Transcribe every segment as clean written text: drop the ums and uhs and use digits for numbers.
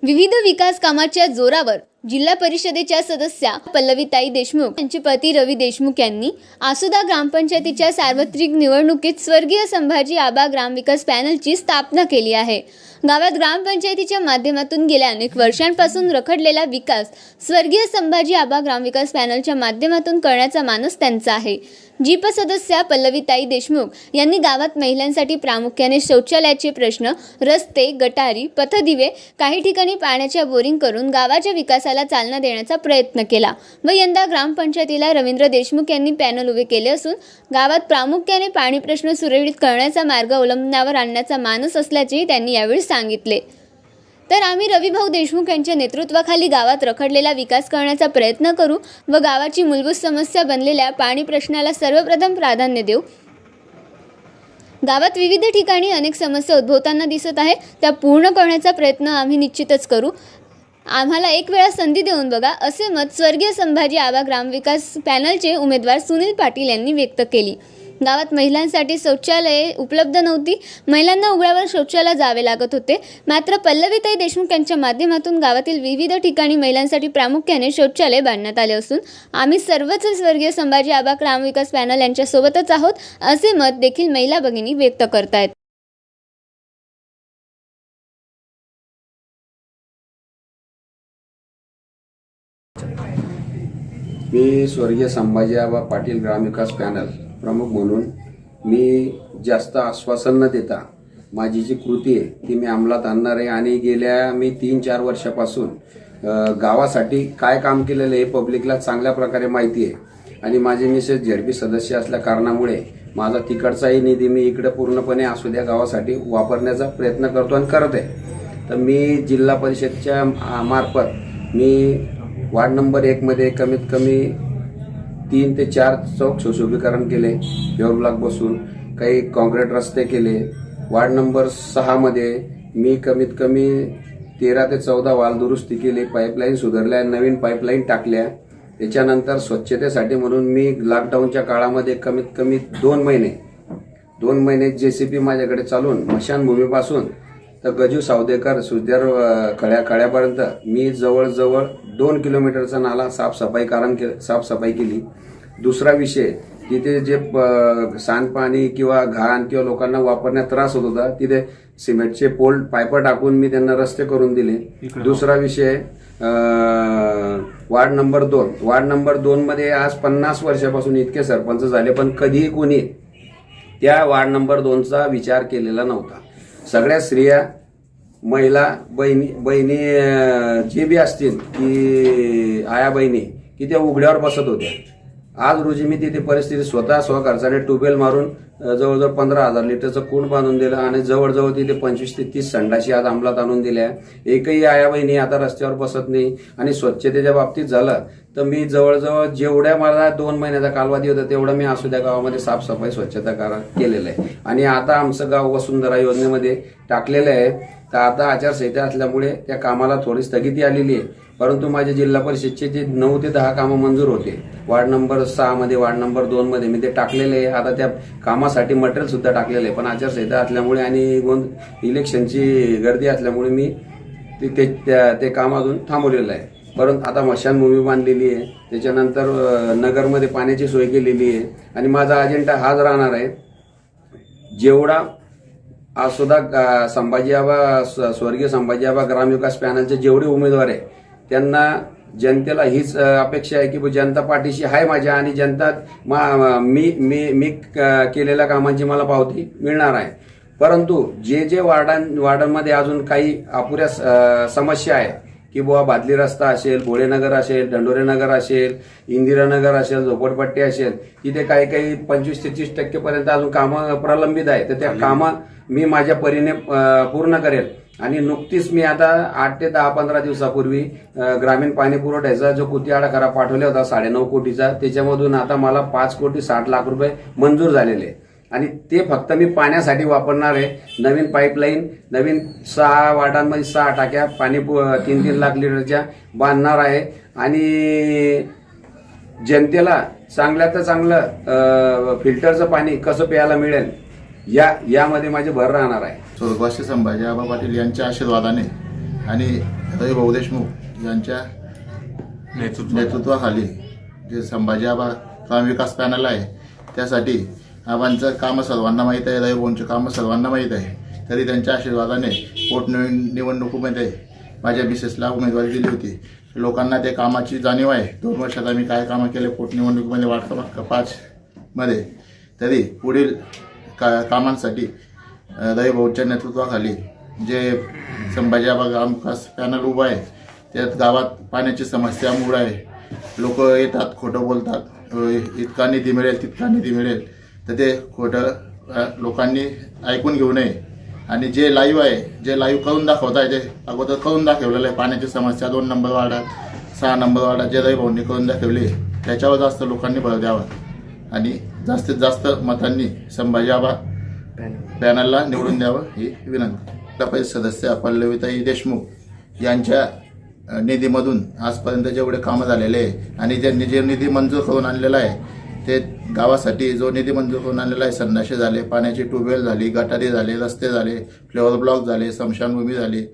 विविध विकास कामाच्या जोरावर जिल्हा परिषदेच्या सदस्या पल्लवीताई देशमुख यांचे पती रवी देशमुख यांनी आसोदा ग्रामपंचायतीच्या सार्वत्रिक निवडणुकीत स्वर्गीय संभाजी आबा ग्रामविकास पॅनलची स्थापना केली आहे। गावात ग्रामपंचायतीच्या माध्यमातून गेल्या अनेक वर्षांपासून रखडलेला विकास स्वर्गीय संभाजी आबा ग्रामविकास पॅनलच्या माध्यमातून करण्याचा मानस त्यांचा आहे। जीप सदस्या पल्लवीताई देशमुख यांनी गावात महिलांसाठी प्रामुख्याने शौचालयाचे प्रश्न, रस्ते, गटारी, पथदिवे, काही ठिकाणी पाण्याच्या बोरिंग करून गावाच्या विकासाला चालना देण्याचा प्रयत्न केला व यंदा ग्रामपंचायतीला रवींद्र देशमुख यांनी पॅनल उभे केले असून गावात प्रामुख्याने पाणी प्रश्न सुरळीत करण्याचा मार्ग अवलंबण्यावर आणण्याचा मानस असल्याचे त्यांनी यावेळी सांगितले। तर आम्ही रविभाऊ देशमुख यांच्या नेतृत्वाखाली गावात रखडलेला विकास करण्याचा प्रयत्न करू व गावाची मूलभूत समस्या बनलेल्या पाणी प्रश्नाला सर्वप्रथम प्राधान्य देऊ। गावात विविध ठिकाणी अनेक समस्या उद्भवताना दिसत आहे, त्या पूर्ण करण्याचा प्रयत्न आम्ही निश्चितच करू। आम्हाला एक वेळा संधी देऊन बघा, असे मत स्वर्गीय संभाजी आबा ग्रामविकास पॅनलचे उमेदवार सुनील पाटील यांनी व्यक्त केली। गावात महिलांसाठी शौचालये उपलब्ध नव्हती, महिलांना उघड्यावर शौचालयाला जावे लागत होते। मात्र पल्लवीताई देशमुख यांच्या माध्यमातून गावातील विविध ठिकाणी महिलांसाठी प्रामुख्याने शौचालय बांधण्यात आले असून आम्ही सर्वच स्वर्गीय संभाजी आबा ग्रामविकास पॅनल यांच्या सोबतच आहोत, असे मत देखील महिला भगिनी व्यक्त करतायत। मी स्वर्गीय संभाजी आबा पाटील ग्रामविकास पॅनल प्रमुख म्हणून मी जास्त आश्वासन न देता माझी जी कृती आहे ती मी अंमलात आणणार आहे आणि गेल्या मी 3-4 वर्षापासून गावासाठी काय काम केलेलं आहे पब्लिकला चांगल्या प्रकारे माहिती आहे आणि माझे मिसेस झेडपी सदस्य असल्या कारणामुळे माझा तिकडचाही निधी मी इकडे पूर्णपणे आसोदा गावासाठी वापरण्याचा प्रयत्न करतो आणि करत आहे। तर मी जिल्हा परिषदच्या मार्फत मी वार्ड नंबर 1 मध्ये कमीत कमी 3 ते 4 चौक सुशोभीकरण केले, प्युअर ब्लॉक बसून काही कॉन्क्रीट रस्ते केले। वार्ड नंबर 6 मध्ये मी कमीत कमी 13 ते 14 वाल दुरुस्ती केली, पाईपलाईन सुधारल्या, नवीन पाईपलाईन टाकल्या। त्याच्यानंतर स्वच्छतेसाठी म्हणून मी लॉकडाऊनच्या काळामध्ये कमीत कमी 2 महिने जेसीपी माझ्याकडे चालून मशानभूमीपासून तर गजू सावदेकर सुजदेर खळ्यापर्यंत मी जवळजवळ 2 किलोमीटरचा नाला साफसफाई केली। दुसरा विषय, तिथे जे सांडपाणी किंवा घाण किंवा लोकांना वापरण्यात त्रास होत होता तिथे सिमेंटचे पोल पाईप टाकून मी त्यांना रस्ते करून दिले। दुसरा विषय वार्ड नंबर 2 मध्ये आज 50 वर्षापासून इतके सरपंच झाले पण कधीही कोणी त्या वार्ड नंबर 2चा विचार केलेला नव्हता। सगळ्या स्त्रिया, महिला, बहिणी जे बी असतील की आया बहिणी की त्या उघड्यावर बसत होत्या। आज रोजी मी तिथे परिस्थिती स्वतः खर्चाने ट्यूबवेल मारून जवळजवळ 15,000 लिटरचं कुंड बांधून दिलं आणि जवळजवळ तिथे 25 ते 30 संडाशी आज अंमलात आणून दिल्या। एकही आया बहिणी आता रस्त्यावर बसत नाही। आणि स्वच्छतेच्या बाबतीत झालं तर मी जवळजवळ जेवढ्या मला 2 महिन्याचा कालावधी होता तेवढा मी आसोदा गावामध्ये साफसफाई स्वच्छता केलेलं आहे आणि आता आमचं गाव वसुंधरा योजनेमध्ये टाकलेलं आहे। तर आता आचारसंहिता असल्यामुळे त्या कामाला थोडी स्थगिती आलेली आहे, परंतु माझ्या जिल्हा परिषदचे जे 9 ते 10 कामं मंजूर होते वार्ड नंबर 6 मध्ये, वार्ड नंबर 2 मध्ये मी ते टाकलेले आहे। आता त्या कामासाठी मटेरियल सुद्धा टाकलेलं आहे, पण आचारसंहिता असल्यामुळे आणि इलेक्शनची गर्दी असल्यामुळे मी ते काम अजून थांबवलेलं आहे। परंतु आता मशानभूमी बांधलेली आहे, त्याच्यानंतर नगरमध्ये पाण्याची सोय केलेली आहे आणि माझा अजेंडा हाच राहणार आहे, जेवढा आसोदा स्वर्गीय संभाजी आबा ग्रामविकास पॅनलचे जेवढे उमेदवार आहे त्यांना जनतेला हीच अपेक्षा आहे की जनता पाठीशी आहे माझ्या आणि जनता मी केलेल्या कामांची मला पावती मिळणार आहे। परंतु जे वार्डांमध्ये अजून काही अपुऱ्या समस्या आहे की बुवा बादली रस्ता असेल, भोळेनगर असेल, ढंडोरे नगर असेल, इंदिरानगर असेल, झोपडपट्टी असेल, तिथे काही 25 ते 30% पर्यंत अजून कामं प्रलंबित आहे, तर त्या कामं मी माझ्या परीने पूर्ण करेल। आणि नुकतीच मी आता 8 ते 10-15 दिवसापूर्वी ग्रामीण पाणी पुरवठ्याचा जो कृती आराखडा पाठवला होता 9.5 कोटीचा, त्याच्यामधून आता मला 5,60,00,000 मंजूर झालेले आणि ते फक्त मी पाण्यासाठी वापरणार आहे। नवीन पाईपलाईन, नवीन 6 वार्डांमध्ये 6 टाक्या पाणी 3-3 लाख लिटरच्या बांधणार आहे आणि जनतेला चांगल्यात चांगलं फिल्टरचं पाणी कसं प्यायला मिळेल यामध्ये माझे भर राहणार आहे। स्वर्गवासी संभाजी आबा पाटील यांच्या आशीर्वादाने आणि रविभाऊ देशमुख यांच्या नेतृत्वाखाली जे संभाजी आबा ग्रामविकास पॅनल आहे त्यासाठी आबांचं कामं सर्वांना माहीत आहे, रविभाऊंचं कामं सर्वांना माहीत आहे. तरी त्यांच्या आशीर्वादाने पोटनिवडणुकीमध्ये माझ्या मिसेसला उमेदवारी दिली होती. लोकांना ते कामाची जाणीव आहे. 2 वर्षात आम्ही काय कामं केले पोटनिवडणुकीमध्ये वाढ क्रमांक 5 मध्ये. तरी पुढील कामांसाठी रविभाऊंच्या नेतृत्वाखाली जे संभाजी आबा ग्रामविकास पॅनल उभं आहे त्यात गावात पाण्याची समस्या मूळ आहे. लोक येतात, खोटं बोलतात, इतका निधी मिळेल तितका निधी मिळेल, तर ते खोटं लोकांनी ऐकून घेऊ नये. आणि जे लाईव्ह आहे, जे लाईव्ह करून दाखवत आहे ते अगोदर करून दाखवलेलं आहे. पाण्याची समस्या 2 नंबर वार्डात, 6 नंबर वार्डात जे रविभाऊंनी करून दाखवली त्याच्यावर जास्त लोकांनी भर द्यावा आणि जास्तीत जास्त मतांनी संभाजी आबा पॅनलला निवडून द्यावं ही विनंती. सदस्य पल्लवीताई देशमुख यांच्या निधीमधून आजपर्यंत जेवढे कामं झालेले आहे आणि त्यांनी जे निधी मंजूर करून आणलेला आहे ते गावासाठी जो निधी मंजूर करून आणलेला आहे, संडासे झाले, पाण्याची ट्यूबवेल झाली, गटारी झाले, रस्ते झाले, फ्लेवर ब्लॉक झाले, स्मशानभूमी झाली,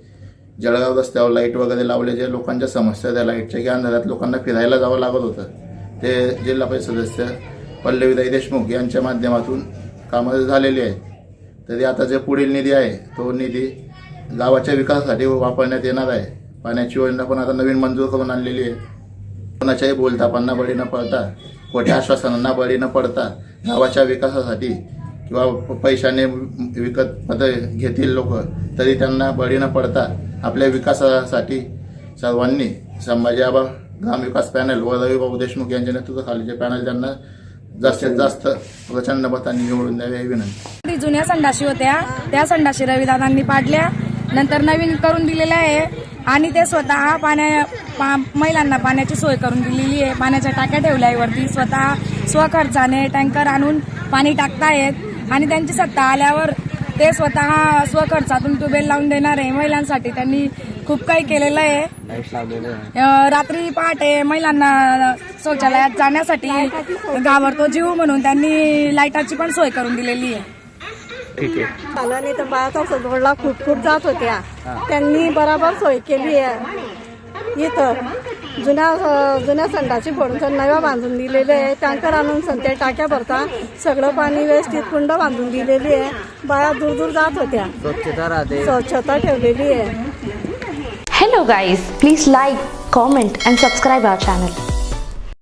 जळगाव रस्त्यावर लाईट वगैरे लावले. जे लोकांच्या समस्या त्या लाईटच्या की अंधारात लोकांना फिरायला जावं लागत होतं ते जिल्हा परिषद सदस्य पल्लवीताई देशमुख यांच्या माध्यमातून कामं झालेली आहेत. तरी आता जे पुढील निधी आहे तो निधी गावाच्या विकासासाठी वापरण्यात येणार आहे. पाण्याची योजना पण आता नवीन मंजूर करून आणलेली आहे. कोणाच्याही बोलतापांना बळी न पडता, खोट्या आश्वासनांना बळी न पडता गावाच्या विकासासाठी किंवा पैशाने विकत पद घेतील लोक तरी त्यांना बळी न पडता आपल्या विकासासाठी सर्वांनी संभाजी आबा ग्रामविकास पॅनल व रविभाऊ देशमुख यांच्या नेतृत्वाखाली जे पॅनल त्यांना जास्तीत जास्त प्रचंड मतांनी निवडून द्यावे ही विनंती. जुन्या संडाशी होत्या त्या संडाशी रविदादांनी पाडल्या, नंतर नवीन करून दिलेल्या आहे आणि ते स्वतः महिलांना पाण्याची सोय करून दिलेली आहे. पाण्याच्या टाक्या ठेवल्या आहे वरती, स्वतः स्वखर्चाने टँकर आणून पाणी टाकतायत आणि त्यांची सत्ता आल्यावर ते स्वतः स्वखर्चातून ट्यूबवेल लावून देणार आहे. महिलांसाठी त्यांनी खूप काही केलेलं आहे. रात्री पहाटे महिलांना शौचालयात जाण्यासाठी घाबरतो जीव म्हणून त्यांनी लाईटाची पण सोय करून दिलेली आहे. झालं नाही तर बाया रोडला खूप जात होत्या, त्यांनी बराबर सोय केली आहे. इथं जुन्या संडाची फोडून तर नव्या बांधून दिलेले आहे. टँकर आणून ते टाक्या भरता सगळं पाणी व्यवस्थित कुंड बांधून दिलेली आहे. बाया दूर जात होत्या, स्वच्छता ठेवलेली आहे. Hello guys, please like, comment and subscribe our channel.